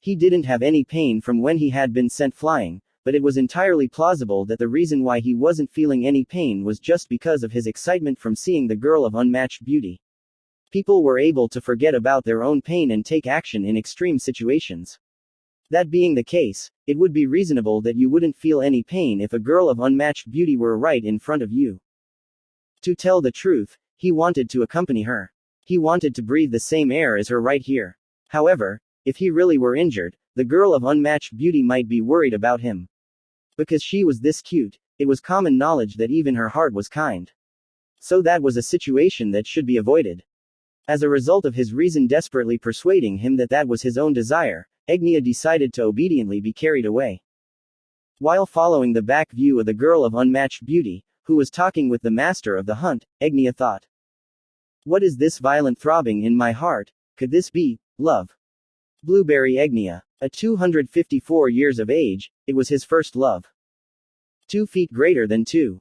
He didn't have any pain from when he had been sent flying, but it was entirely plausible that the reason why he wasn't feeling any pain was just because of his excitement from seeing the girl of unmatched beauty. People were able to forget about their own pain and take action in extreme situations. That being the case, it would be reasonable that you wouldn't feel any pain if a girl of unmatched beauty were right in front of you. To tell the truth, he wanted to accompany her. He wanted to breathe the same air as her right here. However, if he really were injured, the girl of unmatched beauty might be worried about him. Because she was this cute, it was common knowledge that even her heart was kind. So that was a situation that should be avoided. As a result of his reason desperately persuading him that that was his own desire, Egnia decided to obediently be carried away. While following the back view of the girl of unmatched beauty, who was talking with the master of the hunt, Egnia thought, "What is this violent throbbing in my heart? Could this be love?" Blueberry Egnia. At 254 years of age, it was his first love. 2 feet greater than 2.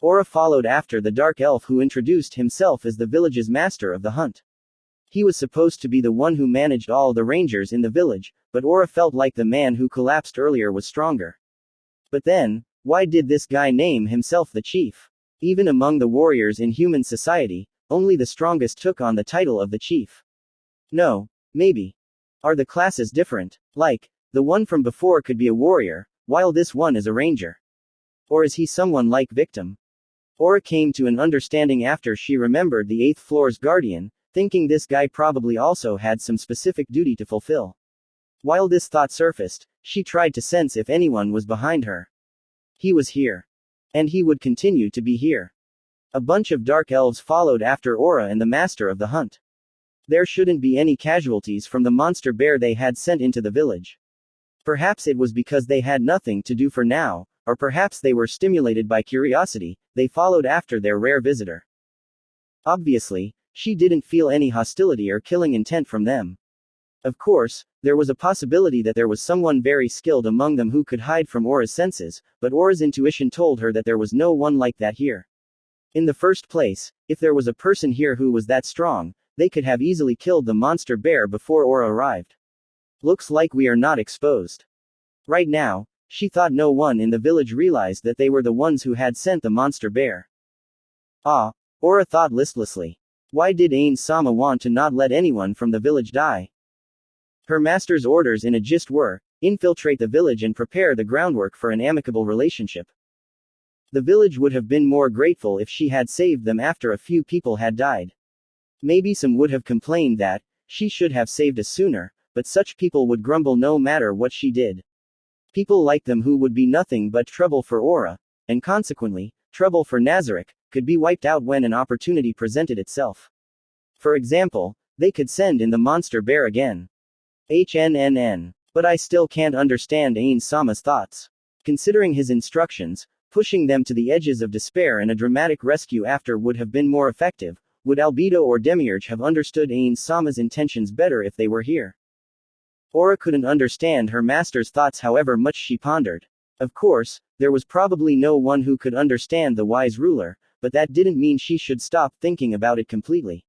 Aura followed after the dark elf who introduced himself as the village's master of the hunt. He was supposed to be the one who managed all the rangers in the village, but Aura felt like the man who collapsed earlier was stronger. But then, why did this guy name himself the chief? Even among the warriors in human society, only the strongest took on the title of the chief. No, maybe. Are the classes different? Like, the one from before could be a warrior, while this one is a ranger. Or is he someone like Victim? Aura came to an understanding after she remembered the 8th floor's guardian, thinking this guy probably also had some specific duty to fulfill. While this thought surfaced, she tried to sense if anyone was behind her. He was here. And he would continue to be here. A bunch of dark elves followed after Aura and the master of the hunt. There shouldn't be any casualties from the monster bear they had sent into the village. Perhaps it was because they had nothing to do for now, or perhaps they were stimulated by curiosity, they followed after their rare visitor. Obviously, she didn't feel any hostility or killing intent from them. Of course, there was a possibility that there was someone very skilled among them who could hide from Aura's senses, but Aura's intuition told her that there was no one like that here. In the first place, if there was a person here who was that strong, they could have easily killed the monster bear before Aura arrived. Looks like we are not exposed. Right now, she thought no one in the village realized that they were the ones who had sent the monster bear. Ah, Aura thought listlessly. Why did Ain Sama want to not let anyone from the village die? Her master's orders in a gist were, infiltrate the village and prepare the groundwork for an amicable relationship. The village would have been more grateful if she had saved them after a few people had died. Maybe some would have complained that she should have saved us sooner, but such people would grumble no matter what she did. People like them who would be nothing but trouble for Aura, and consequently, trouble for Nazarick, could be wiped out when an opportunity presented itself. For example, they could send in the monster bear again. HNNN. But I still can't understand Ain Sama's thoughts. Considering his instructions, pushing them to the edges of despair and a dramatic rescue after would have been more effective. Would Albedo or Demiurge have understood Ain Sama's intentions better if they were here? Aura couldn't understand her master's thoughts however much she pondered. Of course, there was probably no one who could understand the wise ruler, but that didn't mean she should stop thinking about it completely.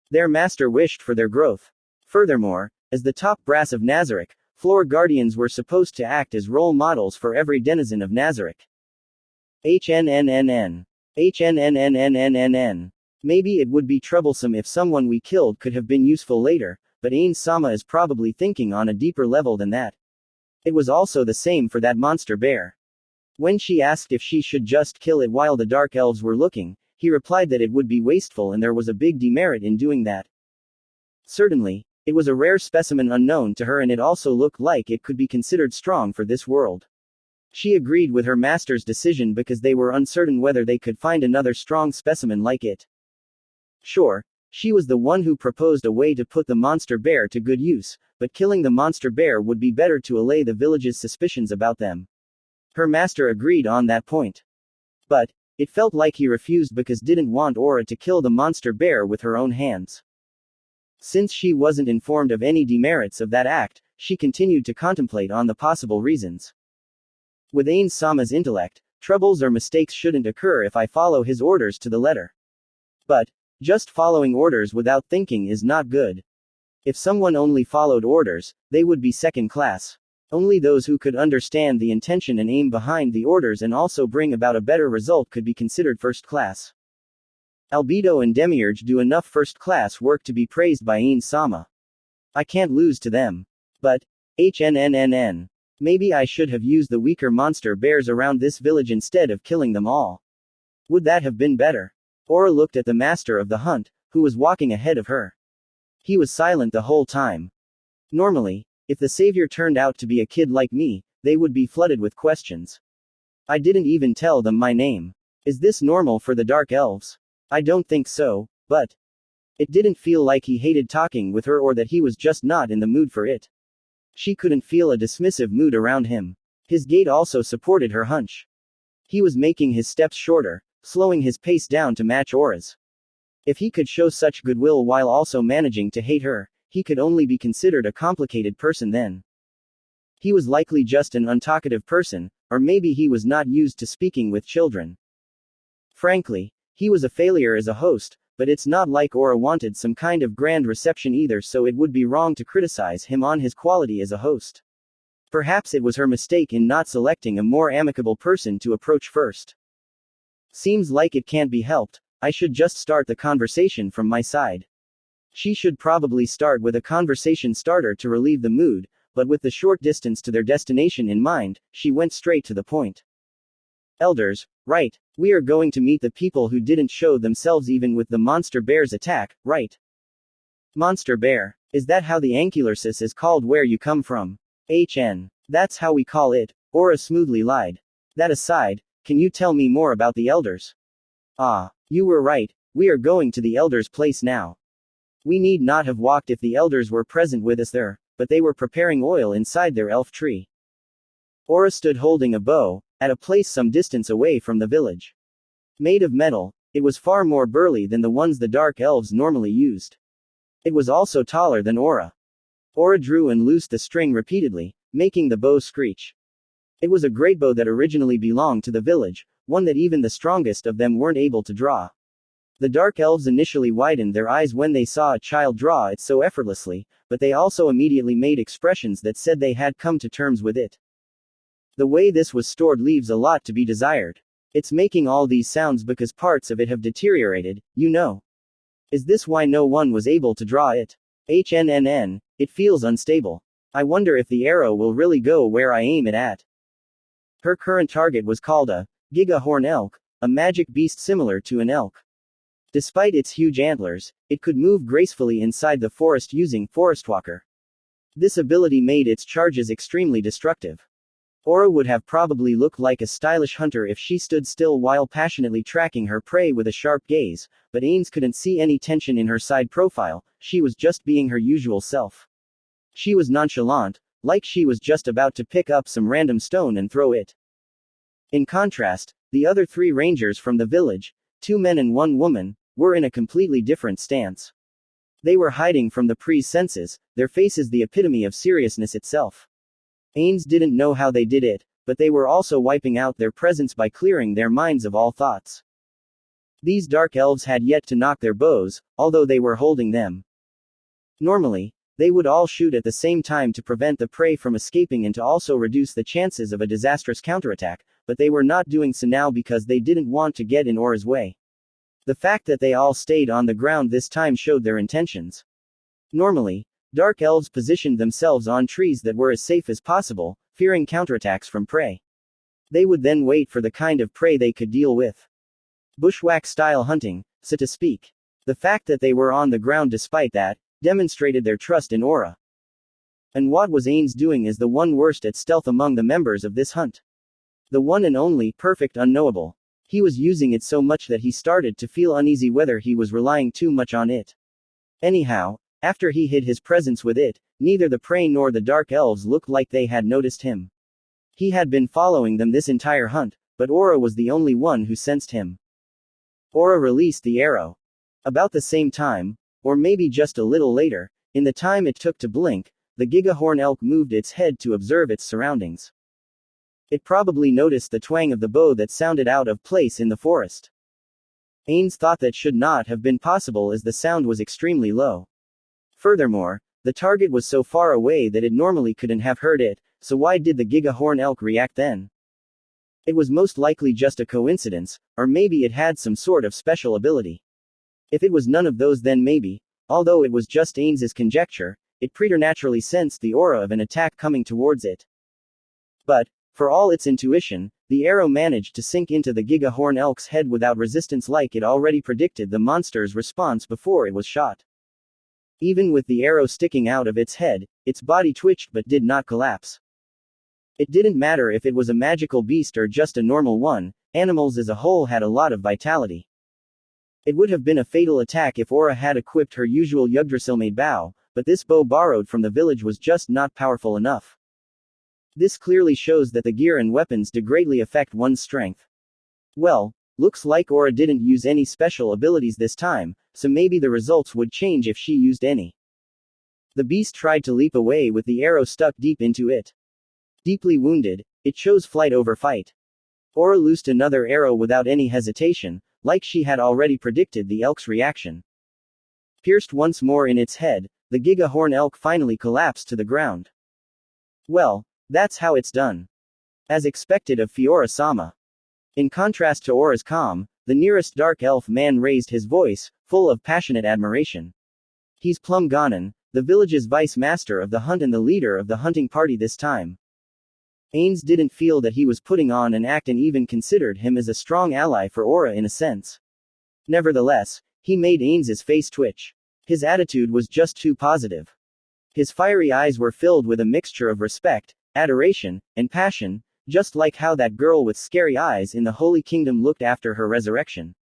Their master wished for their growth. Furthermore, as the top brass of Nazarick, floor guardians were supposed to act as role models for every denizen of Nazarick. HNNNN. HNNNNNNN. Maybe it would be troublesome if someone we killed could have been useful later, but Ain Sama is probably thinking on a deeper level than that. It was also the same for that monster bear. When she asked if she should just kill it while the dark elves were looking, he replied that it would be wasteful and there was a big demerit in doing that. Certainly, it was a rare specimen unknown to her and it also looked like it could be considered strong for this world. She agreed with her master's decision because they were uncertain whether they could find another strong specimen like it. Sure, she was the one who proposed a way to put the monster bear to good use, but killing the monster bear would be better to allay the village's suspicions about them. Her master agreed on that point. But it felt like he refused because didn't want Aura to kill the monster bear with her own hands. Since she wasn't informed of any demerits of that act, she continued to contemplate on the possible reasons. With Ain Sama's intellect, troubles or mistakes shouldn't occur if I follow his orders to the letter. But just following orders without thinking is not good. If someone only followed orders, they would be second class. Only those who could understand the intention and aim behind the orders and also bring about a better result could be considered first class. Albedo and Demiurge do enough first class work to be praised by Ain Sama. I can't lose to them. But, HNNNN. Maybe I should have used the weaker monster bears around this village instead of killing them all. Would that have been better? Aura looked at the master of the hunt, who was walking ahead of her. He was silent the whole time. Normally, if the savior turned out to be a kid like me, they would be flooded with questions. I didn't even tell them my name. Is this normal for the Dark Elves? I don't think so, but it didn't feel like he hated talking with her or that he was just not in the mood for it. She couldn't feel a dismissive mood around him. His gait also supported her hunch. He was making his steps shorter, slowing his pace down to match Aura's. If he could show such goodwill while also managing to hate her, he could only be considered a complicated person then. He was likely just an untalkative person, or maybe he was not used to speaking with children. Frankly, he was a failure as a host, but it's not like Aura wanted some kind of grand reception either, so it would be wrong to criticize him on his quality as a host. Perhaps it was her mistake in not selecting a more amicable person to approach first. Seems like it can't be helped. I should just start the conversation from my side. She should probably start with a conversation starter to relieve the mood, but with the short distance to their destination in mind, she went straight to the point. Elders, right. We are going to meet the people who didn't show themselves even with the monster bear's attack, right? Monster bear. Is that how the Ankylosis is called where you come from? That's how we call it, Aura smoothly lied. That aside, can you tell me more about the elders? Ah, you were right, we are going to the elders' place now. We need not have walked if the elders were present with us there, but they were preparing oil inside their elf tree. Aura stood holding a bow, at a place some distance away from the village. Made of metal, it was far more burly than the ones the dark elves normally used. It was also taller than Aura. Aura drew and loosed the string repeatedly, making the bow screech. It was a great bow that originally belonged to the village, one that even the strongest of them weren't able to draw. The dark elves initially widened their eyes when they saw a child draw it so effortlessly, but they also immediately made expressions that said they had come to terms with it. The way this was stored leaves a lot to be desired. It's making all these sounds because parts of it have deteriorated, you know. Is this why no one was able to draw it? It feels unstable. I wonder if the arrow will really go where I aim it at. Her current target was called a Giga Horn Elk, a magic beast similar to an elk. Despite its huge antlers, it could move gracefully inside the forest using Forestwalker. This ability made its charges extremely destructive. Aura would have probably looked like a stylish hunter if she stood still while passionately tracking her prey with a sharp gaze, but Ains couldn't see any tension in her side profile, she was just being her usual self. She was nonchalant, like she was just about to pick up some random stone and throw it. In contrast, the other three rangers from the village, 2 men and 1 woman, were in a completely different stance. They were hiding from the Pre's senses, their faces the epitome of seriousness itself. Ains didn't know how they did it, but they were also wiping out their presence by clearing their minds of all thoughts. These dark elves had yet to knock their bows, although they were holding them. Normally, they would all shoot at the same time to prevent the prey from escaping and to also reduce the chances of a disastrous counterattack, but they were not doing so now because they didn't want to get in Aura's way. The fact that they all stayed on the ground this time showed their intentions. Normally, dark elves positioned themselves on trees that were as safe as possible, fearing counterattacks from prey. They would then wait for the kind of prey they could deal with. Bushwhack-style hunting, so to speak. The fact that they were on the ground despite that, demonstrated their trust in Aura. And what was Ains doing as the one worst at stealth among the members of this hunt? The one and only, perfect unknowable. He was using it so much that he started to feel uneasy whether he was relying too much on it. Anyhow, after he hid his presence with it, neither the prey nor the dark elves looked like they had noticed him. He had been following them this entire hunt, but Aura was the only one who sensed him. Aura released the arrow. About the same time, or maybe just a little later, in the time it took to blink, the Gigahorn elk moved its head to observe its surroundings. It probably noticed the twang of the bow that sounded out of place in the forest. Ains thought that should not have been possible as the sound was extremely low. Furthermore, The target was so far away that it normally couldn't have heard it, so why did the Giga Horn Elk react then? It was most likely just a coincidence, or maybe it had some sort of special ability. If it was none of those, then maybe, although it was just Ains's conjecture, it preternaturally sensed the aura of an attack coming towards it. But, for all its intuition, the arrow managed to sink into the Giga Horn Elk's head without resistance, like it already predicted the monster's response before it was shot. Even with the arrow sticking out of its head, its body twitched but did not collapse. It didn't matter if it was a magical beast or just a normal one, animals as a whole had a lot of vitality. It would have been a fatal attack if Aura had equipped her usual Yggdrasil-made bow, but this bow borrowed from the village was just not powerful enough. This clearly shows that the gear and weapons do greatly affect one's strength. Well, looks like Aura didn't use any special abilities this time, so maybe the results would change if she used any. The beast tried to leap away with the arrow stuck deep into it. Deeply wounded, it chose flight over fight. Aura loosed another arrow without any hesitation, like she had already predicted the elk's reaction. Pierced once more in its head, the Giga Horn Elk finally collapsed to the ground. Well, that's how it's done. As expected of Fiora-sama. In contrast to Aura's calm, the nearest dark elf man raised his voice, full of passionate admiration. He's Plum Ganon, the village's vice master of the hunt and the leader of the hunting party this time. Ains didn't feel that he was putting on an act and even considered him as a strong ally for Aura in a sense. Nevertheless, he made Ains's face twitch. His attitude was just too positive. His fiery eyes were filled with a mixture of respect, adoration, and passion, just like how that girl with scary eyes in the Holy Kingdom looked after her resurrection.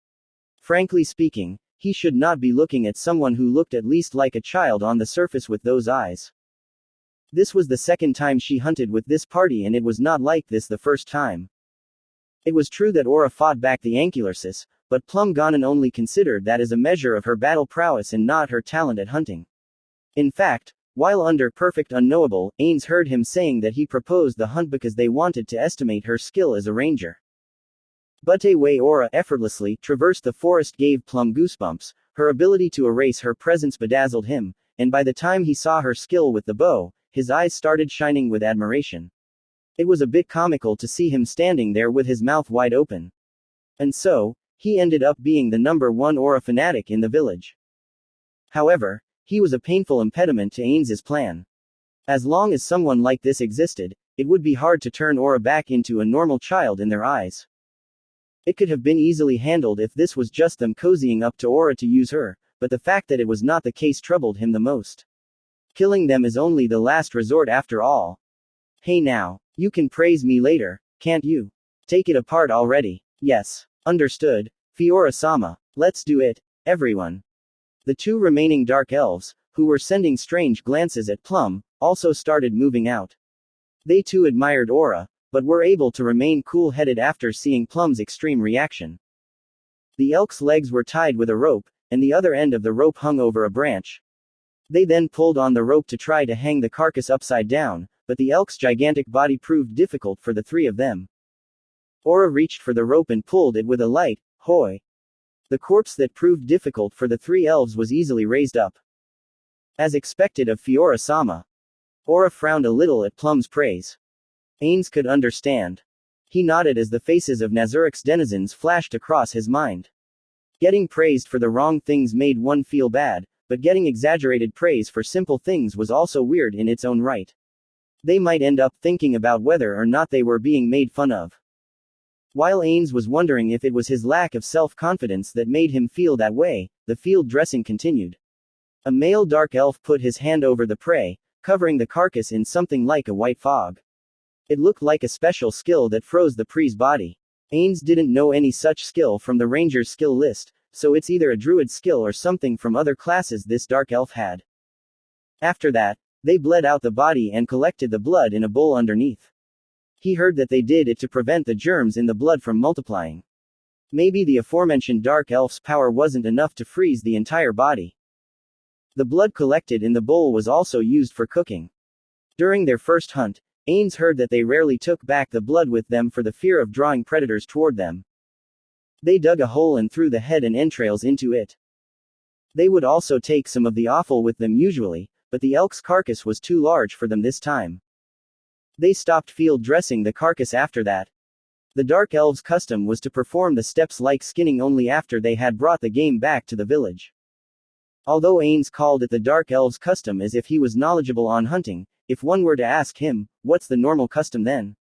Frankly speaking, he should not be looking at someone who looked at least like a child on the surface with those eyes. This was the second time she hunted with this party, and it was not like this the first time. It was true that Aura fought back the Ankylarsis, but Plum Ganon only considered that as a measure of her battle prowess and not her talent at hunting. In fact, while under perfect unknowable, Ains heard him saying that he proposed the hunt because they wanted to estimate her skill as a ranger. But the way Aura effortlessly traversed the forest gave Plum goosebumps. Her ability to erase her presence bedazzled him, and by the time he saw her skill with the bow, his eyes started shining with admiration. It was a bit comical to see him standing there with his mouth wide open. And so, he ended up being the #1 Aura fanatic in the village. However, he was a painful impediment to Ains's plan. As long as someone like this existed, it would be hard to turn Aura back into a normal child in their eyes. It could have been easily handled if this was just them cozying up to Aura to use her, but the fact that it was not the case troubled him the most. Killing them is only the last resort after all. Hey now, you can praise me later, can't you? Take it apart already. Yes. Understood, Fiora-sama. Let's do it, everyone. The two remaining dark elves, who were sending strange glances at Plum, also started moving out. They too admired Aura, but were able to remain cool-headed after seeing Plum's extreme reaction. The elk's legs were tied with a rope, and the other end of the rope hung over a branch. They then pulled on the rope to try to hang the carcass upside down, but the elk's gigantic body proved difficult for the three of them. Aura reached for the rope and pulled it with a light "Hoy!" The corpse that proved difficult for the three elves was easily raised up. As expected of Fiora-sama. Aura frowned a little at Plum's praise. Ains could understand. He nodded as the faces of Nazuric's denizens flashed across his mind. Getting praised for the wrong things made one feel bad, but getting exaggerated praise for simple things was also weird in its own right. They might end up thinking about whether or not they were being made fun of. While Ains was wondering if it was his lack of self-confidence that made him feel that way, the field dressing continued. A male dark elf put his hand over the prey, covering the carcass in something like a white fog. It looked like a special skill that froze the pre's body. Ains didn't know any such skill from the ranger's skill list, so it's either a druid skill or something from other classes this dark elf had. After that, they bled out the body and collected the blood in a bowl underneath. He heard that they did it to prevent the germs in the blood from multiplying. Maybe the aforementioned dark elf's power wasn't enough to freeze the entire body. The blood collected in the bowl was also used for cooking. During their first hunt, Ains heard that they rarely took back the blood with them for the fear of drawing predators toward them. They dug a hole and threw the head and entrails into it. They would also take some of the offal with them usually, but the elk's carcass was too large for them this time. They stopped field dressing the carcass after that. The Dark Elves' custom was to perform the steps like skinning only after they had brought the game back to the village. Although Ains called it the Dark Elves' custom as if he was knowledgeable on hunting, if one were to ask him, what's the normal custom then?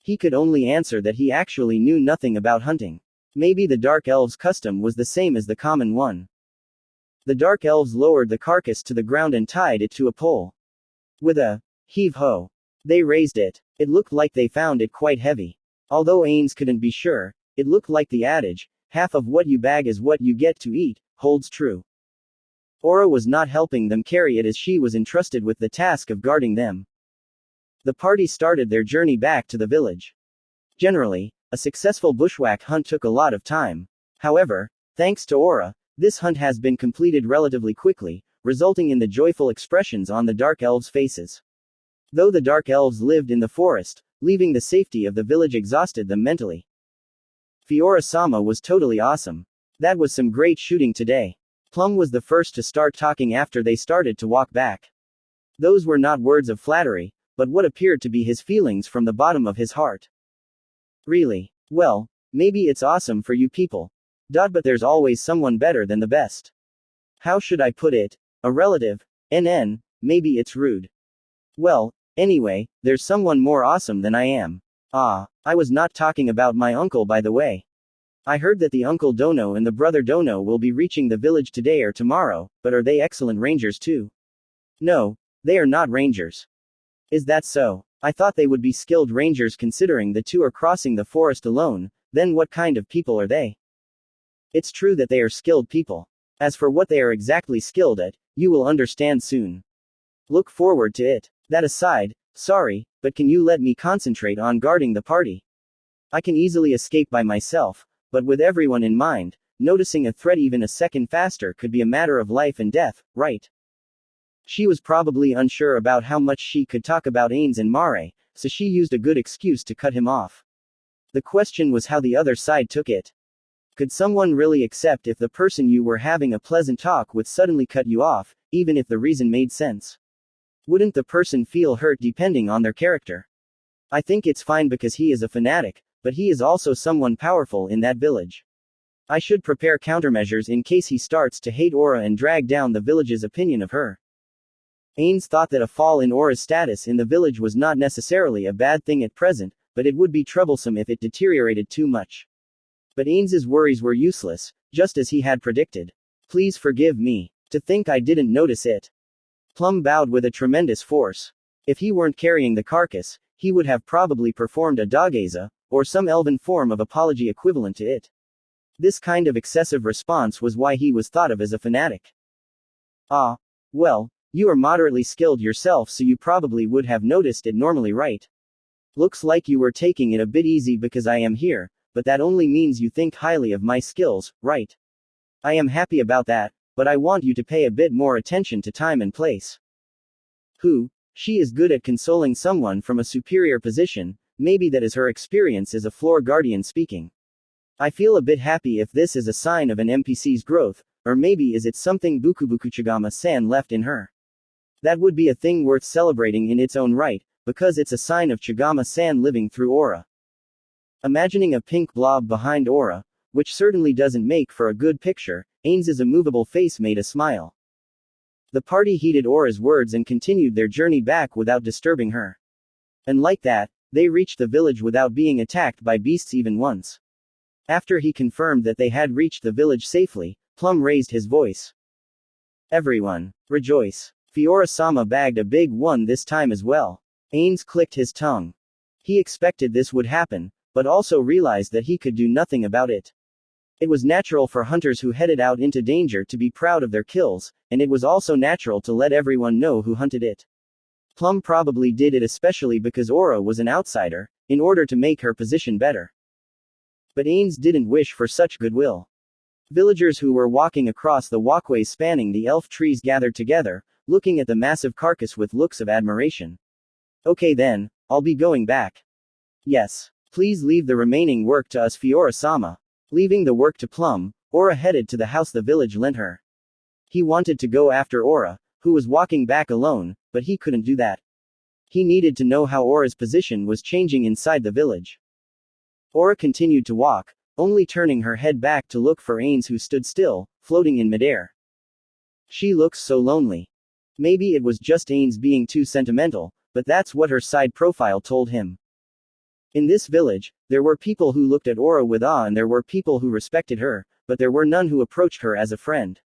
He could only answer that he actually knew nothing about hunting. Maybe the Dark Elves' custom was the same as the common one. The Dark Elves lowered the carcass to the ground and tied it to a pole. With a heave-ho, they raised it. It looked like they found it quite heavy. Although Ains couldn't be sure, it looked like the adage, half of what you bag is what you get to eat, holds true. Aura was not helping them carry it as she was entrusted with the task of guarding them. The party started their journey back to the village. Generally, a successful bushwhack hunt took a lot of time. However, thanks to Aura, this hunt has been completed relatively quickly, resulting in the joyful expressions on the Dark Elves' faces. Though the Dark Elves lived in the forest, leaving the safety of the village exhausted them mentally. Fiora-sama was totally awesome. That was some great shooting today. Plum was the first to start talking after they started to walk back. Those were not words of flattery, but what appeared to be his feelings from the bottom of his heart. Really? Well, maybe it's awesome for you people. But there's always someone better than the best. How should I put it? A relative? Maybe it's rude. Well, anyway, there's someone more awesome than I am. I was not talking about my uncle by the way. I heard that the Uncle Dono and the Brother Dono will be reaching the village today or tomorrow, but are they excellent rangers too? No, they are not rangers. Is that so? I thought they would be skilled rangers considering the two are crossing the forest alone, then what kind of people are they? It's true that they are skilled people. As for what they are exactly skilled at, you will understand soon. Look forward to it. That aside, sorry, but can you let me concentrate on guarding the party? I can easily escape by myself, but with everyone in mind, noticing a threat even a second faster could be a matter of life and death, right? She was probably unsure about how much she could talk about Ains and Mare, so she used a good excuse to cut him off. The question was how the other side took it. Could someone really accept if the person you were having a pleasant talk with suddenly cut you off, even if the reason made sense? Wouldn't the person feel hurt depending on their character? I think it's fine because he is a fanatic, but he is also someone powerful in that village. I should prepare countermeasures in case he starts to hate Aura and drag down the village's opinion of her. Ains thought that a fall in Aura's status in the village was not necessarily a bad thing at present, but it would be troublesome if it deteriorated too much. But Ains's worries were useless, just as he had predicted. Please forgive me. To think I didn't notice it. Plum bowed with a tremendous force. If he weren't carrying the carcass, he would have probably performed a dageza, or some elven form of apology equivalent to it. This kind of excessive response was why he was thought of as a fanatic. Well, you are moderately skilled yourself so you probably would have noticed it normally, right? Looks like you were taking it a bit easy because I am here, but that only means you think highly of my skills, right? I am happy about that, but I want you to pay a bit more attention to time and place. She is good at consoling someone from a superior position, maybe that is her experience as a floor guardian speaking. I feel a bit happy if this is a sign of an NPC's growth, or maybe is it something Bukubukuchigama-san left in her. That would be a thing worth celebrating in its own right, because it's a sign of Chigama-san living through Aura. Imagining a pink blob behind Aura, which certainly doesn't make for a good picture, Ains's immovable face made a smile. The party heeded Aura's words and continued their journey back without disturbing her. And like that, they reached the village without being attacked by beasts even once. After he confirmed that they had reached the village safely, Plum raised his voice. Everyone, rejoice. Fiora-sama bagged a big one this time as well. Ains clicked his tongue. He expected this would happen, but also realized that he could do nothing about it. It was natural for hunters who headed out into danger to be proud of their kills, and it was also natural to let everyone know who hunted it. Plum probably did it especially because Aura was an outsider, in order to make her position better. But Ains didn't wish for such goodwill. Villagers who were walking across the walkways spanning the elf trees gathered together, looking at the massive carcass with looks of admiration. Okay then, I'll be going back. Yes. Please leave the remaining work to us, Fiora-sama. Leaving the work to Plum, Aura headed to the house the village lent her. He wanted to go after Aura, who was walking back alone, but he couldn't do that. He needed to know how Aura's position was changing inside the village. Aura continued to walk, only turning her head back to look for Ains, who stood still, floating in midair. She looks so lonely. Maybe it was just Ains being too sentimental, but that's what her side profile told him. In this village, there were people who looked at Aura with awe and there were people who respected her, but there were none who approached her as a friend.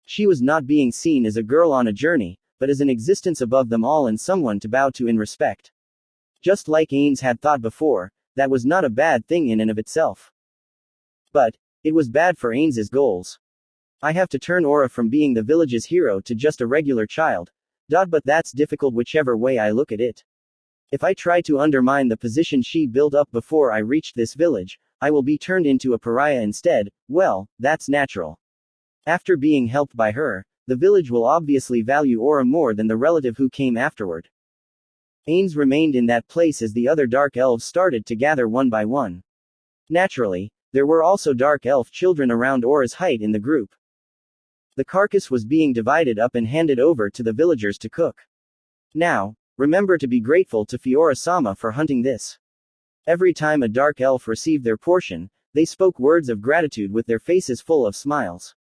She was not being seen as a girl on a journey, but as an existence above them all and someone to bow to in respect. Just like Ains had thought before, that was not a bad thing in and of itself. But it was bad for Ains's goals. I have to turn Aura from being the village's hero to just a regular child. But that's difficult whichever way I look at it. If I try to undermine the position she built up before I reached this village, I will be turned into a pariah instead. Well, that's natural. After being helped by her, the village will obviously value Aura more than the relative who came afterward. Ains remained in that place as the other dark elves started to gather one by one. Naturally, there were also dark elf children around Aura's height in the group. The carcass was being divided up and handed over to the villagers to cook. Now, remember to be grateful to Fiora-sama for hunting this. Every time a dark elf received their portion, they spoke words of gratitude with their faces full of smiles.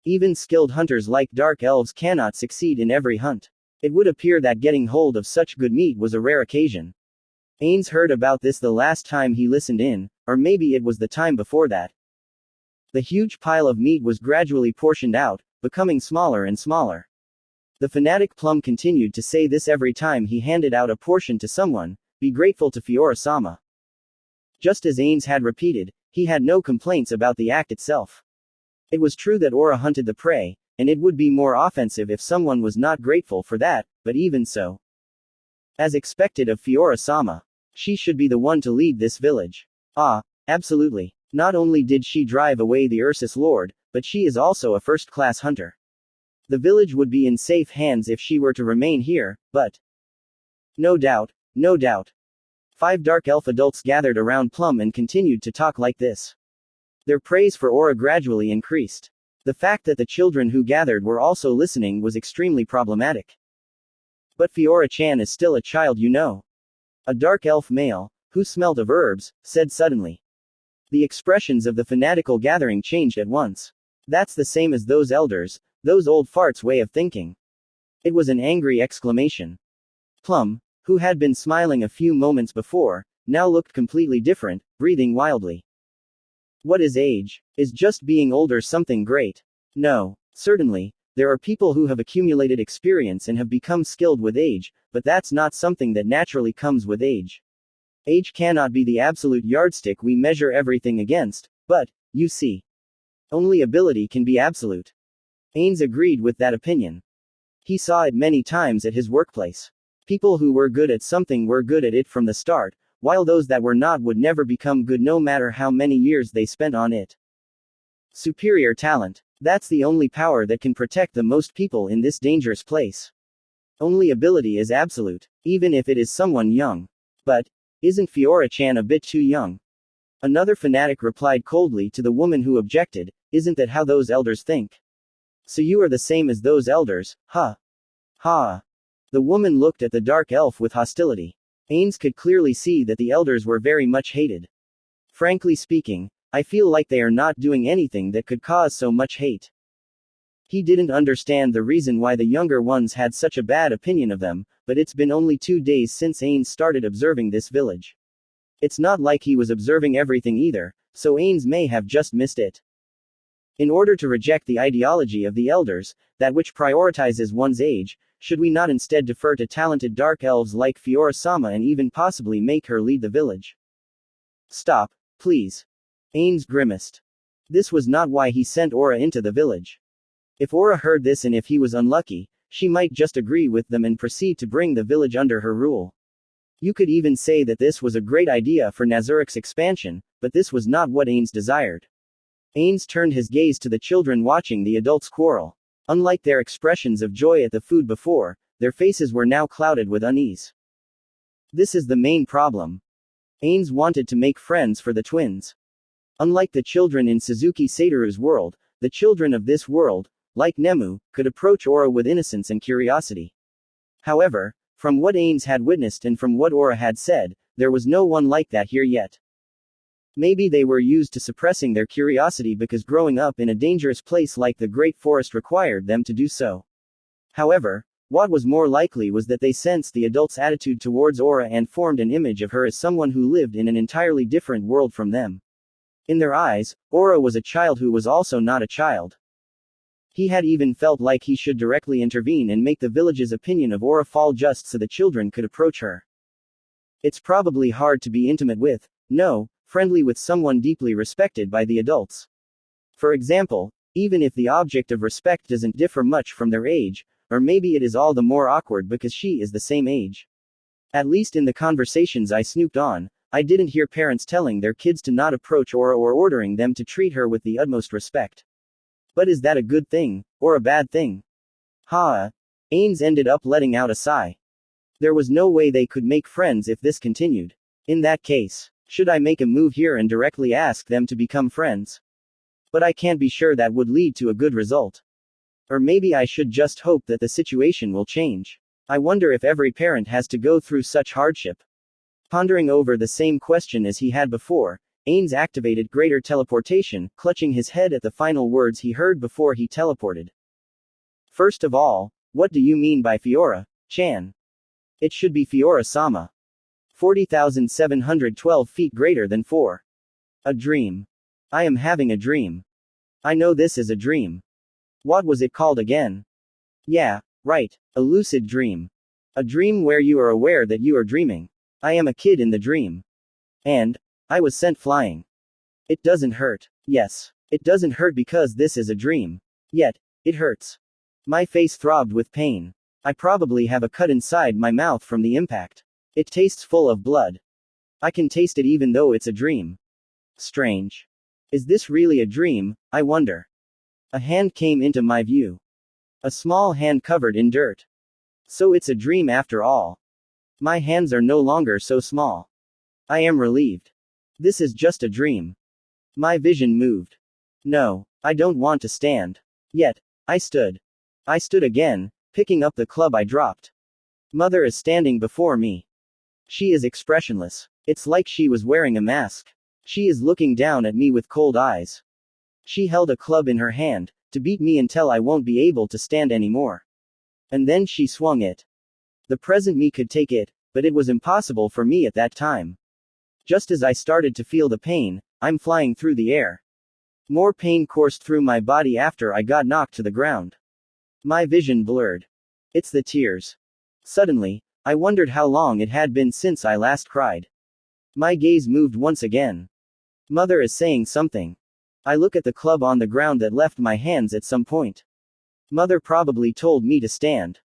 Even skilled hunters like dark elves cannot succeed in every hunt. It would appear that getting hold of such good meat was a rare occasion. Ains heard about this the last time he listened in, or maybe it was the time before that. The huge pile of meat was gradually portioned out, becoming smaller and smaller. The fanatic Plum continued to say this every time he handed out a portion to someone: be grateful to Fiora-sama. Just as Ains had repeated, he had no complaints about the act itself. It was true that Aura hunted the prey, and it would be more offensive if someone was not grateful for that, but even so. As expected of Fiora-sama, she should be the one to lead this village. Absolutely. Not only did she drive away the Ursus Lord, but she is also a first-class hunter. The village would be in safe hands if she were to remain here, but... No doubt. 5 dark elf adults gathered around Plum and continued to talk like this. Their praise for Aura gradually increased. The fact that the children who gathered were also listening was extremely problematic. But Fiora-chan is still a child, you know. A dark elf male, who smelt of herbs, said suddenly. The expressions of the fanatical gathering changed at once. That's the same as those elders, those old farts' way of thinking. It was an angry exclamation. Plum, who had been smiling a few moments before, now looked completely different, breathing wildly. What is age? Is just being older something great? No. Certainly, there are people who have accumulated experience and have become skilled with age, but that's not something that naturally comes with age. Age cannot be the absolute yardstick we measure everything against, but, you see, only ability can be absolute. Ains agreed with that opinion. He saw it many times at his workplace. People who were good at something were good at it from the start, while those that were not would never become good no matter how many years they spent on it. Superior talent. That's the only power that can protect the most people in this dangerous place. Only ability is absolute, even if it is someone young. But, isn't Fiora-chan a bit too young? Another fanatic replied coldly to the woman who objected, isn't that how those elders think? So you are the same as those elders, huh? Ha! The woman looked at the dark elf with hostility. Ains could clearly see that the elders were very much hated. Frankly speaking, I feel like they are not doing anything that could cause so much hate. He didn't understand the reason why the younger ones had such a bad opinion of them, but it's been only 2 days since Ains started observing this village. It's not like he was observing everything either, so Ains may have just missed it. In order to reject the ideology of the elders, that which prioritizes one's age, should we not instead defer to talented dark elves like Fiora-sama and even possibly make her lead the village? Stop, please. Ains grimaced. This was not why he sent Aura into the village. If Aura heard this and if he was unlucky, she might just agree with them and proceed to bring the village under her rule. You could even say that this was a great idea for Nazuric's expansion, but this was not what Ains desired. Ains turned his gaze to the children watching the adults quarrel. Unlike their expressions of joy at the food before, their faces were now clouded with unease. This is the main problem. Ains wanted to make friends for the twins. Unlike the children in Suzuki Satoru's world, the children of this world like Nemu, could approach Aura with innocence and curiosity. However, from what Ains had witnessed and from what Aura had said, there was no one like that here yet. Maybe they were used to suppressing their curiosity because growing up in a dangerous place like the Great Forest required them to do so. However, what was more likely was that they sensed the adult's attitude towards Aura and formed an image of her as someone who lived in an entirely different world from them. In their eyes, Aura was a child who was also not a child. He had even felt like he should directly intervene and make the village's opinion of Aura fall just so the children could approach her. It's probably hard to be intimate with, no, friendly with someone deeply respected by the adults. For example, even if the object of respect doesn't differ much from their age, or maybe it is all the more awkward because she is the same age. At least in the conversations I snooped on, I didn't hear parents telling their kids to not approach Aura or ordering them to treat her with the utmost respect. But is that a good thing, or a bad thing? Ains ended up letting out a sigh. There was no way they could make friends if this continued. In that case, should I make a move here and directly ask them to become friends? But I can't be sure that would lead to a good result. Or maybe I should just hope that the situation will change. I wonder if every parent has to go through such hardship. Pondering over the same question as he had before, Ains activated greater teleportation, clutching his head at the final words he heard before he teleported. First of all, what do you mean by Fiora-chan? It should be Fiora-sama. 40,712 feet greater than 4. A dream. I am having a dream. I know this is a dream. What was it called again? Yeah, right, a lucid dream. A dream where you are aware that you are dreaming. I am a kid in the dream. And I was sent flying. It doesn't hurt. Yes, it doesn't hurt because this is a dream. Yet, it hurts. My face throbbed with pain. I probably have a cut inside my mouth from the impact. It tastes full of blood. I can taste it even though it's a dream. Strange. Is this really a dream, I wonder? A hand came into my view. A small hand covered in dirt. So it's a dream after all. My hands are no longer so small. I am relieved. This is just a dream. My vision moved. No, I don't want to stand. Yet, I stood. I stood again, picking up the club I dropped. Mother is standing before me. She is expressionless. It's like she was wearing a mask. She is looking down at me with cold eyes. She held a club in her hand, to beat me until I won't be able to stand anymore. And then she swung it. The present me could take it, but it was impossible for me at that time. Just as I started to feel the pain, I'm flying through the air. More pain coursed through my body after I got knocked to the ground. My vision blurred. It's the tears. Suddenly, I wondered how long it had been since I last cried. My gaze moved once again. Mother is saying something. I look at the club on the ground that left my hands at some point. Mother probably told me to stand.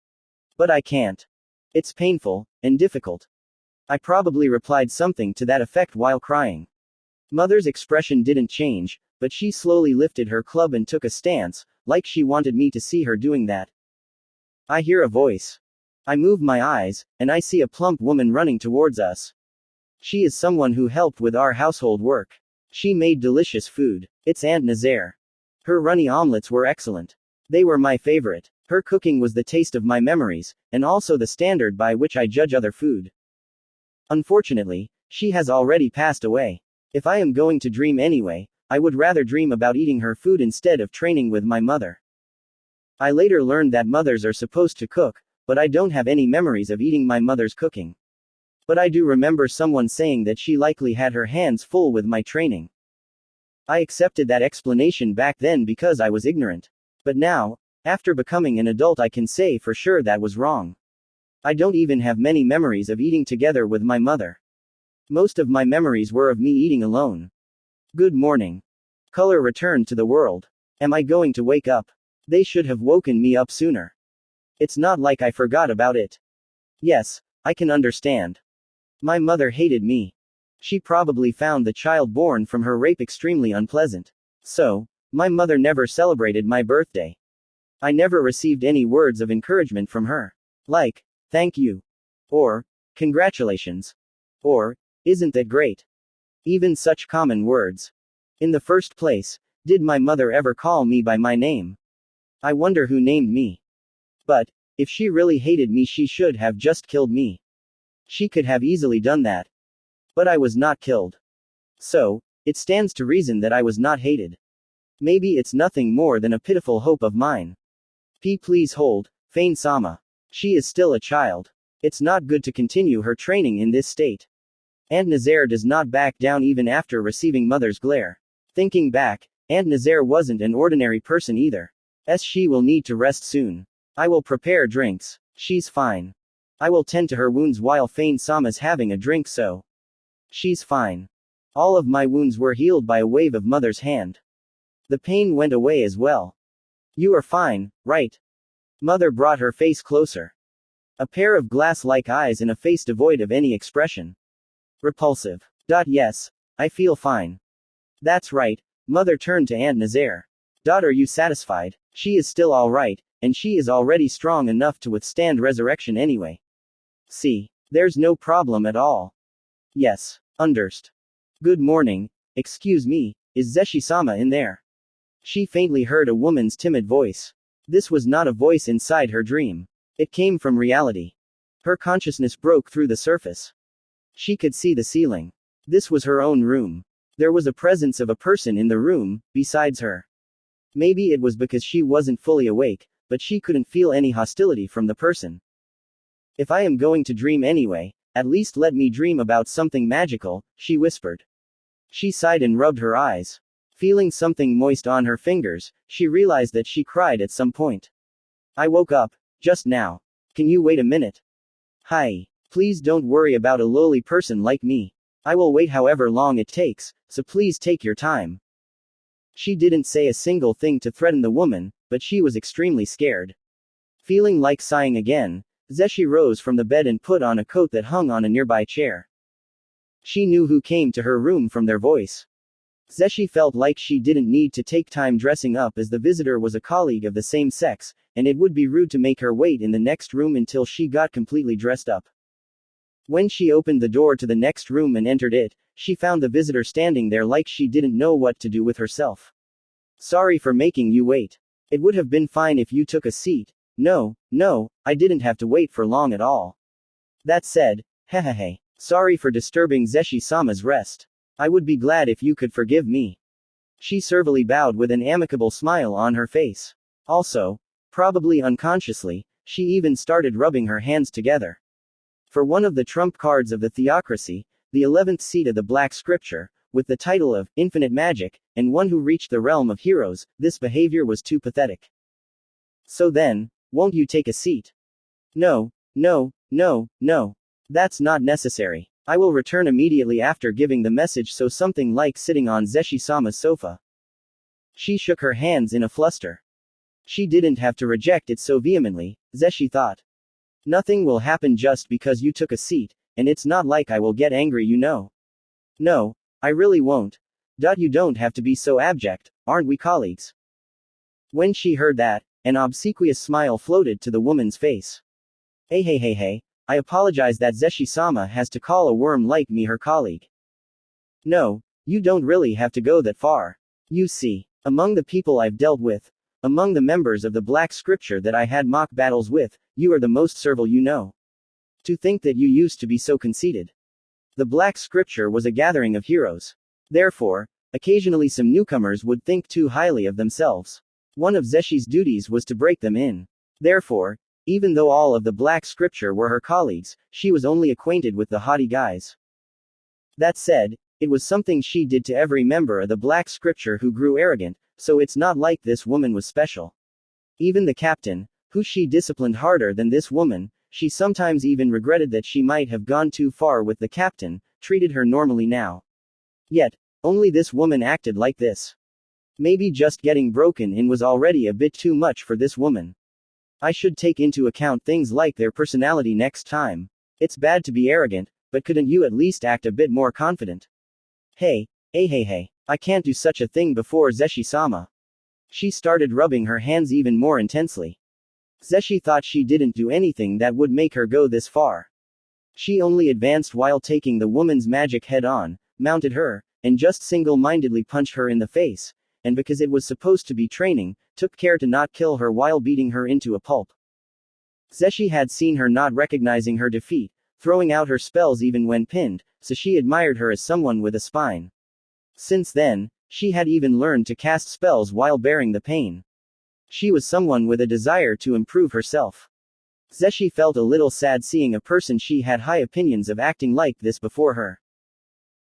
But I can't. It's painful, and difficult. I probably replied something to that effect while crying. Mother's expression didn't change, but she slowly lifted her club and took a stance, like she wanted me to see her doing that. I hear a voice. I move my eyes, and I see a plump woman running towards us. She is someone who helped with our household work. She made delicious food. It's Aunt Nazaire. Her runny omelets were excellent. They were my favorite. Her cooking was the taste of my memories, and also the standard by which I judge other food. Unfortunately, she has already passed away. If I am going to dream anyway, I would rather dream about eating her food instead of training with my mother. I later learned that mothers are supposed to cook, but I don't have any memories of eating my mother's cooking. But I do remember someone saying that she likely had her hands full with my training. I accepted that explanation back then because I was ignorant. But now, after becoming an adult, I can say for sure that was wrong. I don't even have many memories of eating together with my mother. Most of my memories were of me eating alone. Good morning. Color returned to the world. Am I going to wake up? They should have woken me up sooner. It's not like I forgot about it. Yes, I can understand. My mother hated me. She probably found the child born from her rape extremely unpleasant. So, my mother never celebrated my birthday. I never received any words of encouragement from her. Like, thank you. Or, congratulations. Or, isn't that great? Even such common words. In the first place, did my mother ever call me by my name? I wonder who named me. But, if she really hated me, she should have just killed me. She could have easily done that. But I was not killed. So, it stands to reason that I was not hated. Maybe it's nothing more than a pitiful hope of mine. Please hold, Fane-sama. She is still a child. It's not good to continue her training in this state. Aunt Nazaire does not back down even after receiving mother's glare. Thinking back, Aunt Nazaire wasn't an ordinary person either. She will need to rest soon. I will prepare drinks. She's fine. I will tend to her wounds while Fane-sama's having a drink so. She's fine. All of my wounds were healed by a wave of mother's hand. The pain went away as well. You are fine, right? Mother brought her face closer. A pair of glass-like eyes and a face devoid of any expression. Repulsive. Yes, I feel fine. That's right, Mother turned to Aunt Nazaire. Are you satisfied? She is still alright, and she is already strong enough to withstand resurrection anyway. See, there's no problem at all. Yes, underst. Good morning, excuse me, is Zeshi-sama in there? She faintly heard a woman's timid voice. This was not a voice inside her dream. It came from reality. Her consciousness broke through the surface. She could see the ceiling. This was her own room. There was a presence of a person in the room, besides her. Maybe it was because she wasn't fully awake, but she couldn't feel any hostility from the person. If I am going to dream anyway, at least let me dream about something magical, she whispered. She sighed and rubbed her eyes. Feeling something moist on her fingers, she realized that she cried at some point. I woke up, just now. Can you wait a minute? Hi. Please don't worry about a lowly person like me. I will wait however long it takes, so please take your time. She didn't say a single thing to threaten the woman, but she was extremely scared. Feeling like sighing again, Zeshi rose from the bed and put on a coat that hung on a nearby chair. She knew who came to her room from their voice. Zeshi felt like she didn't need to take time dressing up as the visitor was a colleague of the same sex, and it would be rude to make her wait in the next room until she got completely dressed up. When she opened the door to the next room and entered it, she found the visitor standing there like she didn't know what to do with herself. Sorry for making you wait. It would have been fine if you took a seat. No, I didn't have to wait for long at all. That said, hehehe. Sorry for disturbing Zeshi-sama's rest. I would be glad if you could forgive me. She servilely bowed with an amicable smile on her face. Also, probably unconsciously, she even started rubbing her hands together. For one of the trump cards of the theocracy, the 11th seat of the Black Scripture, with the title of Infinite Magic, and one who reached the realm of heroes, this behavior was too pathetic. So then, won't you take a seat? No. That's not necessary. I will return immediately after giving the message, so something like sitting on Zeshi-sama's sofa. She shook her hands in a fluster. She didn't have to reject it so vehemently, Zeshi thought. Nothing will happen just because you took a seat, and it's not like I will get angry, you know. No, I really won't. You don't have to be so abject, aren't we colleagues? When she heard that, an obsequious smile floated to the woman's face. Hey, I apologize that Zeshi-sama has to call a worm like me her colleague. No, you don't really have to go that far. You see, among the people I've dealt with, among the members of the Black Scripture that I had mock battles with, you are the most servile, you know. To think that you used to be so conceited. The Black Scripture was a gathering of heroes. Therefore, occasionally some newcomers would think too highly of themselves. One of Zeshi's duties was to break them in. Therefore, even though all of the Black Scripture were her colleagues, she was only acquainted with the haughty guys. That said, it was something she did to every member of the Black Scripture who grew arrogant, so it's not like this woman was special. Even the captain, who she disciplined harder than this woman, she sometimes even regretted that she might have gone too far with the captain, treated her normally now. Yet, only this woman acted like this. Maybe just getting broken in was already a bit too much for this woman. I should take into account things like their personality next time. It's bad to be arrogant, but couldn't you at least act a bit more confident? Hey, I can't do such a thing before Zeshi-sama. She started rubbing her hands even more intensely. Zeshi thought she didn't do anything that would make her go this far. She only advanced while taking the woman's magic head on, mounted her, and just single-mindedly punched her in the face, and because it was supposed to be training, took care to not kill her while beating her into a pulp. Zeshi had seen her not recognizing her defeat, throwing out her spells even when pinned, so she admired her as someone with a spine. Since then, she had even learned to cast spells while bearing the pain. She was someone with a desire to improve herself. Zeshi felt a little sad seeing a person she had high opinions of acting like this before her.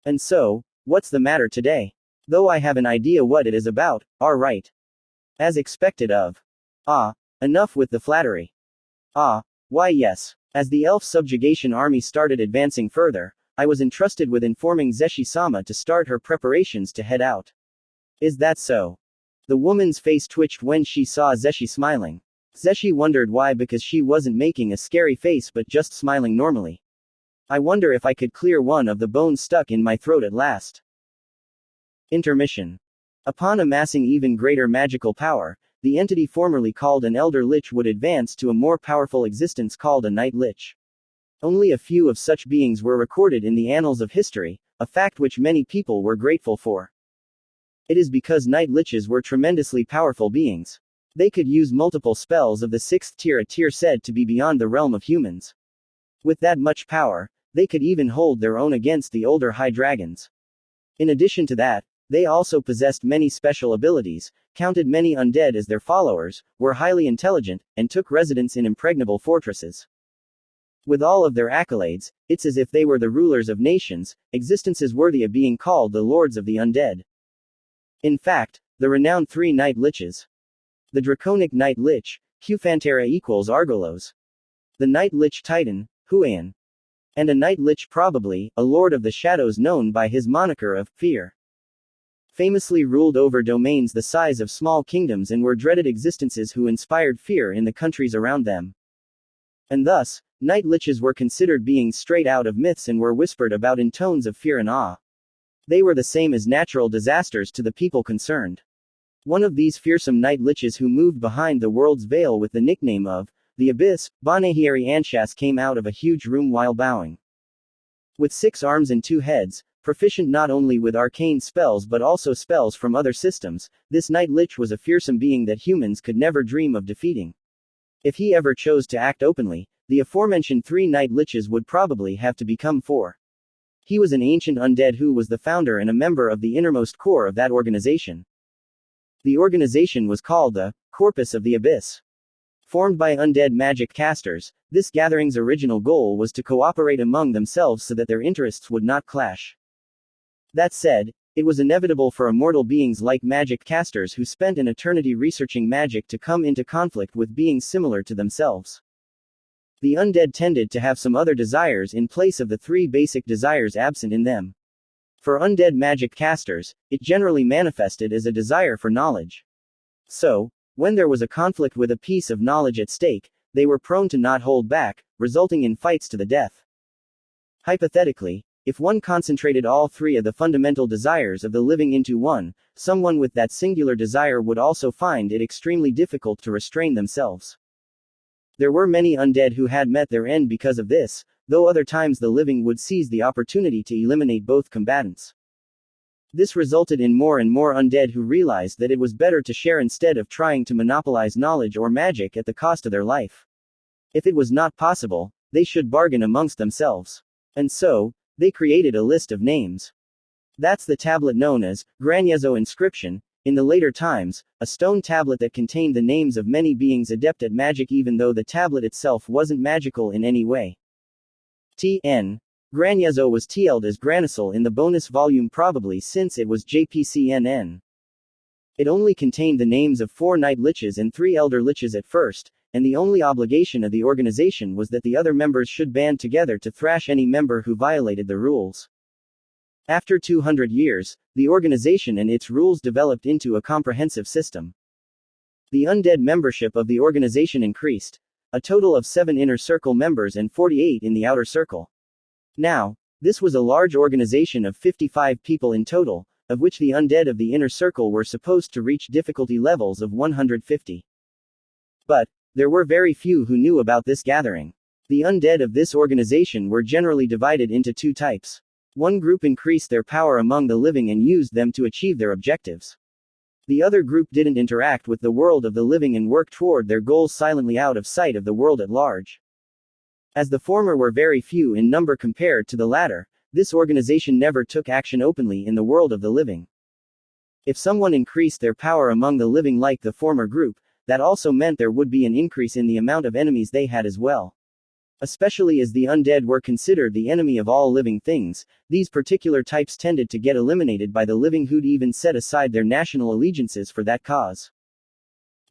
And so, what's the matter today? Though I have an idea what it is about, right. As expected of. Enough with the flattery. Why yes. As the elf subjugation army started advancing further, I was entrusted with informing Zeshi-sama to start her preparations to head out. Is that so? The woman's face twitched when she saw Zeshi smiling. Zeshi wondered why, because she wasn't making a scary face but just smiling normally. I wonder if I could clear one of the bones stuck in my throat at last. Intermission. Upon amassing even greater magical power, the entity formerly called an Elder Lich would advance to a more powerful existence called a Night Lich. Only a few of such beings were recorded in the annals of history, a fact which many people were grateful for. It is because Night Liches were tremendously powerful beings. They could use multiple spells of the 6th tier, a tier said to be beyond the realm of humans. With that much power, they could even hold their own against the older high dragons. In addition to that, they also possessed many special abilities, counted many undead as their followers, were highly intelligent, and took residence in impregnable fortresses. With all of their accolades, it's as if they were the rulers of nations, existences worthy of being called the lords of the undead. In fact, the renowned 3 Night Liches. The Draconic Night Lich, Qfantera equals Argolos. The Night Lich Titan, Huayan. And a Night Lich, probably, a lord of the shadows known by his moniker of Fear. Famously ruled over domains the size of small kingdoms and were dreaded existences who inspired fear in the countries around them. And thus, Night Liches were considered beings straight out of myths and were whispered about in tones of fear and awe. They were the same as natural disasters to the people concerned. One of these fearsome Night Liches who moved behind the world's veil with the nickname of the Abyss, Banehieri Anshas, came out of a huge room while bowing. With 6 arms and 2 heads, proficient not only with arcane spells but also spells from other systems, this Night Lich was a fearsome being that humans could never dream of defeating. If he ever chose to act openly, the aforementioned 3 Night Liches would probably have to become 4. He was an ancient undead who was the founder and a member of the innermost core of that organization. The organization was called the Corpus of the Abyss. Formed by undead magic casters, this gathering's original goal was to cooperate among themselves so that their interests would not clash. That said, it was inevitable for immortal beings like magic casters who spent an eternity researching magic to come into conflict with beings similar to themselves. The undead tended to have some other desires in place of the 3 basic desires absent in them. For undead magic casters, it generally manifested as a desire for knowledge. So, when there was a conflict with a piece of knowledge at stake, they were prone to not hold back, resulting in fights to the death. Hypothetically, if one concentrated all 3 of the fundamental desires of the living into one, someone with that singular desire would also find it extremely difficult to restrain themselves. There were many undead who had met their end because of this, though other times the living would seize the opportunity to eliminate both combatants. This resulted in more and more undead who realized that it was better to share instead of trying to monopolize knowledge or magic at the cost of their life. If it was not possible, they should bargain amongst themselves. And so, they created a list of names. That's the tablet known as Granyezo inscription. In the later times, a stone tablet that contained the names of many beings adept at magic even though the tablet itself wasn't magical in any way. T.N. Granyezo was TL'd as Granisol in the bonus volume probably since it was JPCNN. It only contained the names of 4 Night Liches and 3 Elder Liches at first, and the only obligation of the organization was that the other members should band together to thrash any member who violated the rules. After 200 years, the organization and its rules developed into a comprehensive system. The undead membership of the organization increased, a total of 7 inner circle members and 48 in the outer circle. Now, this was a large organization of 55 people in total, of which the undead of the inner circle were supposed to reach difficulty levels of 150. But, there were very few who knew about this gathering. The undead of this organization were generally divided into 2 types. One group increased their power among the living and used them to achieve their objectives. The other group didn't interact with the world of the living and work toward their goals silently out of sight of the world at large. As the former were very few in number compared to the latter, this organization never took action openly in the world of the living. If someone increased their power among the living like the former group, that also meant there would be an increase in the amount of enemies they had as well. Especially as the undead were considered the enemy of all living things, these particular types tended to get eliminated by the living who'd even set aside their national allegiances for that cause.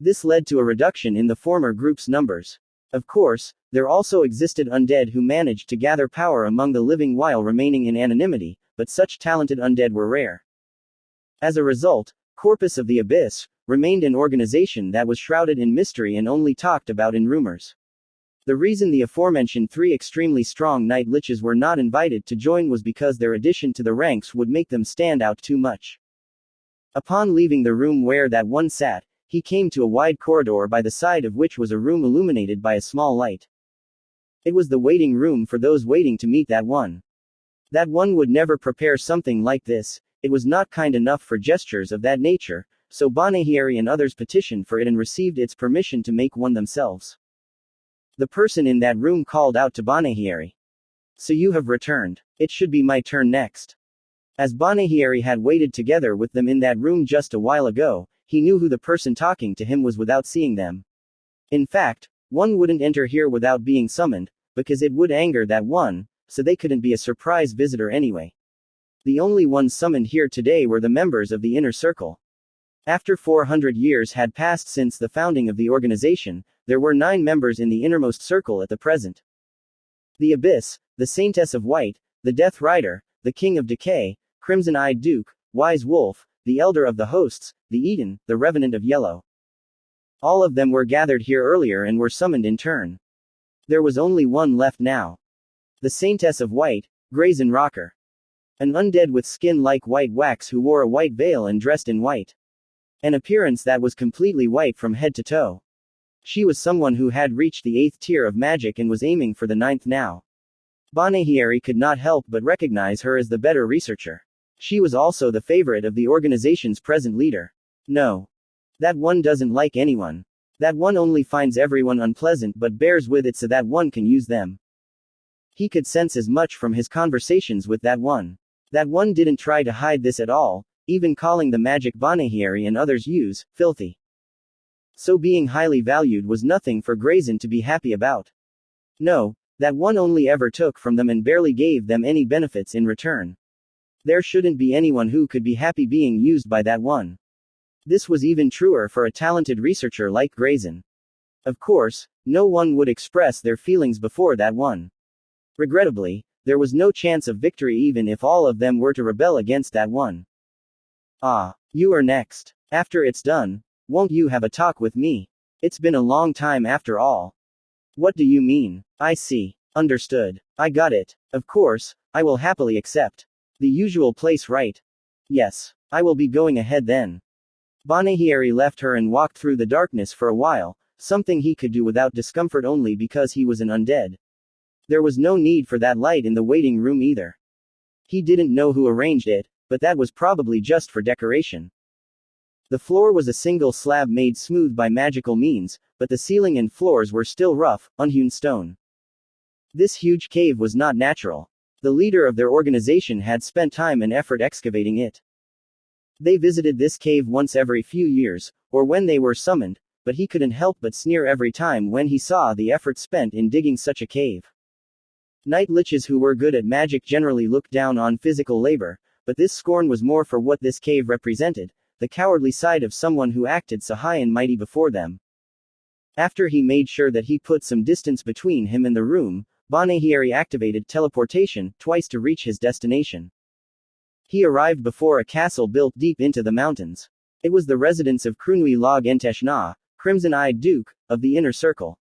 This led to a reduction in the former group's numbers. Of course, there also existed undead who managed to gather power among the living while remaining in anonymity, but such talented undead were rare. As a result, Corpus of the Abyss remained an organization that was shrouded in mystery and only talked about in rumors. The reason the aforementioned 3 extremely strong Night Liches were not invited to join was because their addition to the ranks would make them stand out too much. Upon leaving the room where that one sat, he came to a wide corridor by the side of which was a room illuminated by a small light. It was the waiting room for those waiting to meet that one. That one would never prepare something like this, it was not kind enough for gestures of that nature, so Banehiri and others petitioned for it and received its permission to make one themselves. The person in that room called out to Banehiri. So you have returned. It should be my turn next. As Banehiri had waited together with them in that room just a while ago, he knew who the person talking to him was without seeing them. In fact, one wouldn't enter here without being summoned, because it would anger that one, so they couldn't be a surprise visitor anyway. The only ones summoned here today were the members of the inner circle. After 400 years had passed since the founding of the organization, there were 9 members in the innermost circle at the present. The Abyss, the Saintess of White, the Death Rider, the King of Decay, Crimson-Eyed Duke, Wise Wolf, the Elder of the Hosts, the Eden, the Revenant of Yellow. All of them were gathered here earlier and were summoned in turn. There was only one left now. The Saintess of White, Brazen Rocker. An undead with skin like white wax who wore a white veil and dressed in white. An appearance that was completely white from head to toe. She was someone who had reached the 8th tier of magic and was aiming for the 9th now. Banehiri could not help but recognize her as the better researcher. She was also the favorite of the organization's present leader. No. That one doesn't like anyone. That one only finds everyone unpleasant but bears with it so that one can use them. He could sense as much from his conversations with that one. That one didn't try to hide this at all, even calling the magic Banehiri and others use filthy. So being highly valued was nothing for Brazen to be happy about. No, that one only ever took from them and barely gave them any benefits in return. There shouldn't be anyone who could be happy being used by that one. This was even truer for a talented researcher like Brazen. Of course, no one would express their feelings before that one. Regrettably, there was no chance of victory even if all of them were to rebel against that one. Ah, you are next. After it's done, won't you have a talk with me? It's been a long time after all. What do you mean? I see. Understood. I got it. Of course, I will happily accept. The usual place, right? Yes. I will be going ahead then. Banehiri left her and walked through the darkness for a while, something he could do without discomfort only because he was an undead. There was no need for that light in the waiting room either. He didn't know who arranged it, but that was probably just for decoration. The floor was a single slab made smooth by magical means, but the ceiling and floors were still rough, unhewn stone. This huge cave was not natural. The leader of their organization had spent time and effort excavating it. They visited this cave once every few years, or when they were summoned, but he couldn't help but sneer every time when he saw the effort spent in digging such a cave. Night Liches who were good at magic generally looked down on physical labor, but this scorn was more for what this cave represented, the cowardly side of someone who acted so high and mighty before them. After he made sure that he put some distance between him and the room, Banehiri activated teleportation twice to reach his destination. He arrived before a castle built deep into the mountains. It was the residence of Krunui Log Enteshna, Crimson-Eyed Duke, of the Inner Circle.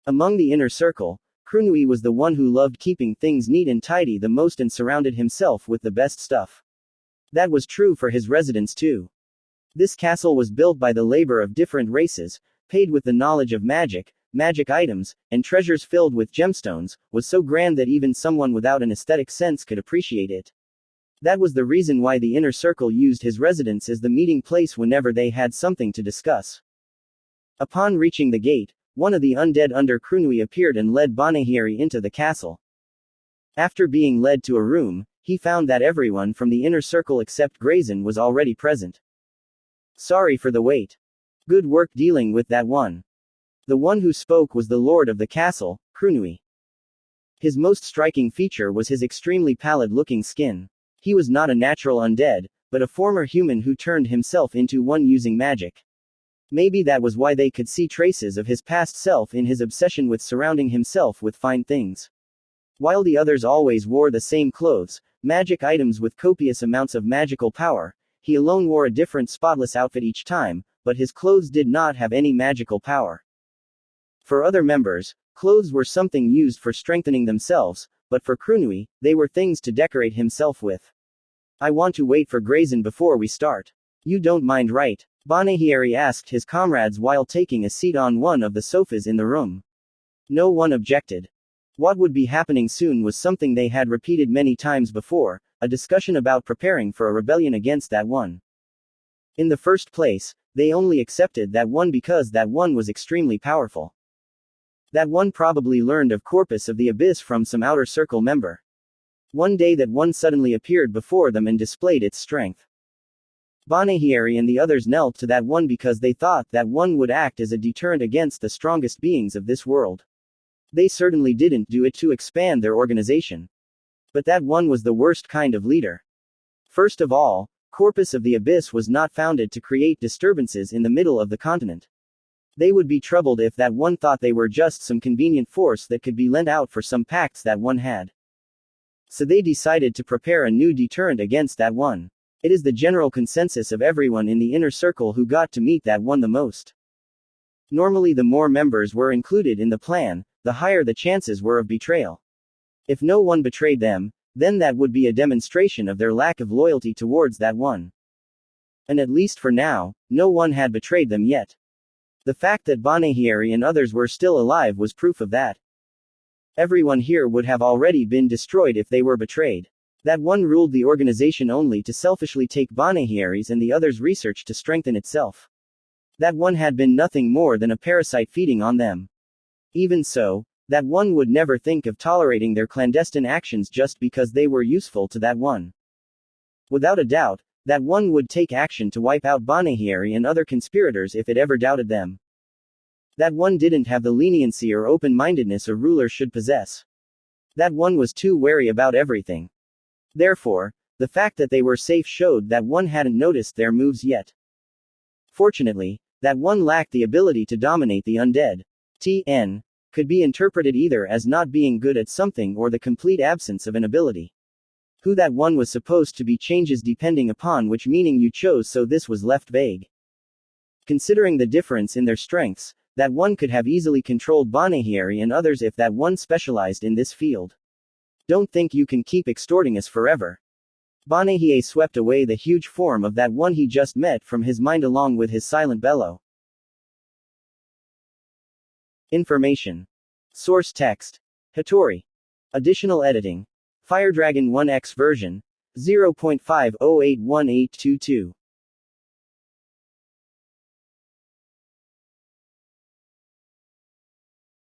Among the Inner Circle, Krunui was the one who loved keeping things neat and tidy the most and surrounded himself with the best stuff. That was true for his residence too. This castle was built by the labor of different races, paid with the knowledge of magic, magic items, and treasures filled with gemstones, was so grand that even someone without an aesthetic sense could appreciate it. That was the reason why the inner circle used his residence as the meeting place whenever they had something to discuss. Upon reaching the gate, one of the undead under Krunui appeared and led Banehiri into the castle. After being led to a room, he found that everyone from the inner circle except Grayson was already present. Sorry for the wait. Good work dealing with that one. The one who spoke was the lord of the castle, Krunui. His most striking feature was his extremely pallid-looking skin. He was not a natural undead, but a former human who turned himself into one using magic. Maybe that was why they could see traces of his past self in his obsession with surrounding himself with fine things. While the others always wore the same clothes, magic items with copious amounts of magical power, he alone wore a different spotless outfit each time, but his clothes did not have any magical power. For other members, clothes were something used for strengthening themselves, but for Krunui, they were things to decorate himself with. I want to wait for Grayson before we start. You don't mind, right? Banehiri asked his comrades while taking a seat on one of the sofas in the room. No one objected. What would be happening soon was something they had repeated many times before, a discussion about preparing for a rebellion against that one. In the first place, they only accepted that one because that one was extremely powerful. That one probably learned of Corpus of the Abyss from some outer circle member. One day that one suddenly appeared before them and displayed its strength. Banehiri and the others knelt to that one because they thought that one would act as a deterrent against the strongest beings of this world. They certainly didn't do it to expand their organization. But that one was the worst kind of leader. First of all, Corpus of the Abyss was not founded to create disturbances in the middle of the continent. They would be troubled if that one thought they were just some convenient force that could be lent out for some pacts that one had. So they decided to prepare a new deterrent against that one. It is the general consensus of everyone in the inner circle who got to meet that one the most. Normally, the more members were included in the plan, the higher the chances were of betrayal. If no one betrayed them, then that would be a demonstration of their lack of loyalty towards that one. And at least for now, no one had betrayed them yet. The fact that Banehiri and others were still alive was proof of that. Everyone here would have already been destroyed if they were betrayed. That one ruled the organization only to selfishly take Banehiri's and the others' research to strengthen itself. That one had been nothing more than a parasite feeding on them. Even so, that one would never think of tolerating their clandestine actions just because they were useful to that one. Without a doubt, that one would take action to wipe out Banehiri and other conspirators if it ever doubted them. That one didn't have the leniency or open-mindedness a ruler should possess. That one was too wary about everything. Therefore, the fact that they were safe showed that one hadn't noticed their moves yet. Fortunately, that one lacked the ability to dominate the undead. TN could be interpreted either as not being good at something or the complete absence of an ability. Who that one was supposed to be changes depending upon which meaning you chose, so this was left vague. Considering the difference in their strengths, that one could have easily controlled Banehiri and others if that one specialized in this field. Don't think you can keep extorting us forever. Banehiri swept away the huge form of that one he just met from his mind along with his silent bellow. Information. Source text. Hattori. Additional editing. Firedragon 1X version. 0.50818222.